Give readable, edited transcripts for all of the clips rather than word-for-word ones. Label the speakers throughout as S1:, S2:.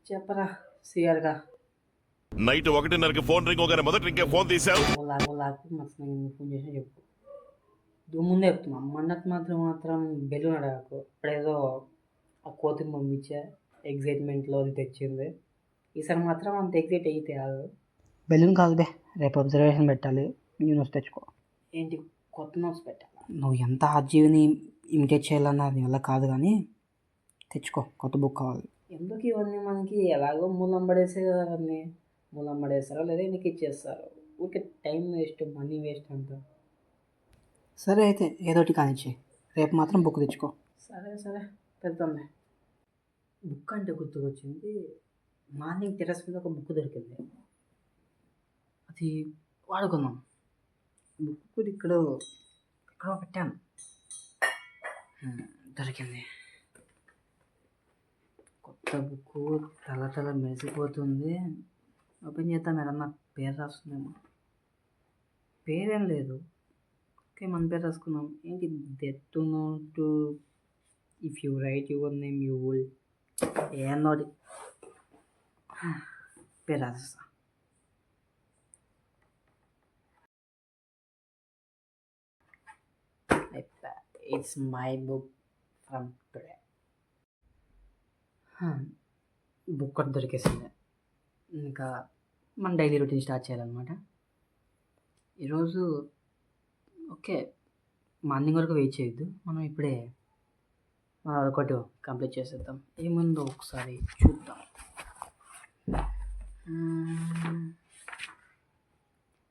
S1: చెప్పరా సిఆర్గా
S2: night 1:30కి phone ring ఒకగానే మొదటి రింగే phone తీసావు.
S1: ఫోన్ చేసి చెప్పు ముందే చెప్తున్నా మొన్నటి మాత్రం బెలూన్ అడగకు. ఇప్పుడేదో ఆ కోతిని పంపించా ఎగ్జైట్మెంట్లో అది తెచ్చింది. ఈసారి మాత్రం అంత ఎగ్జైట్ అయితే కాదు. బెలూన్ కాదులే, రేపు అబ్జర్వేషన్ పెట్టాలి. న్యూ నోట్స్ తెచ్చుకో. ఏంటి కొత్త నోట్స్ పెట్టాలి? నువ్వు ఎంత ఆర్జీవిని ఇమిటేట్ చేయాలన్నా అది వల్ల కాదు, కానీ తెచ్చుకో, కొత్త బుక్ కావాలి. ఎందుకు ఇవన్నీ మనకి? ఎలాగో మూలం పడేసే కదా అవన్నీ. మూలం పడేస్తారో లేదా నీకు ఇచ్చేస్తారు. ఊరికే టైం వేస్ట్, మనీ వేస్ట్ అంతా. సరే అయితే ఏదోటి కానిచ్చి, రేపు మాత్రం బుక్ తెచ్చుకో. సరే పెడతాంలే. బుక్ అంటే గుర్తుకొచ్చింది, మార్నింగ్ టెర్రస్ మీద ఒక బుక్ దొరికింది, అది వాడుకుందాం. బుక్ ఎక్కడో పెట్టాను, దొరికింది. కొత్త బుక్ తల మెరిసిపోతుంది. ఓపెన్ చేద్దాం, ఏదన్నా పేరు రాస్తుందేమో. పేరేం లేదు, ఓకే మన పేరు రాసుకున్నాం. ఏంటి death to note, if you write your name you will, ఏమన్నోటి పేరు రాసేస్తా. It's my book from today. Book ఒకటి దొరికేసింది. ఇంకా మన డైలీ రొటీన్ స్టార్ట్ చేయాలన్నమాట. ఈరోజు ఓకే మార్నింగ్ వరకు వెయిట్ చేయొద్దు, మనం ఇప్పుడే ఒకటి కంప్లీట్ చేసేద్దాం. ఏముందో ఒకసారి చూద్దాం.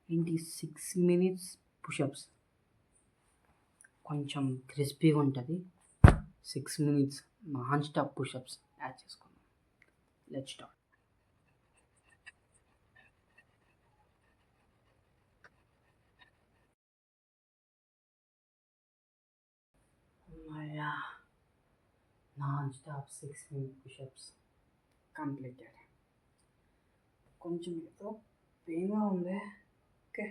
S1: ఏంటి 6 minutes పుషప్స్, కొంచెం క్రిస్పీగా ఉంటుంది. 6 minutes non stop pushups add చేసుకుందాం. Let's start. Non stop 6 minute pushups completed. కొంచెం ఏదో పెయిన్గా ఉంది, ఓకే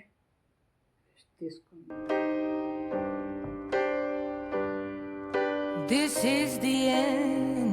S1: రెస్ట్ తీసుకుందాం.
S3: This is the end.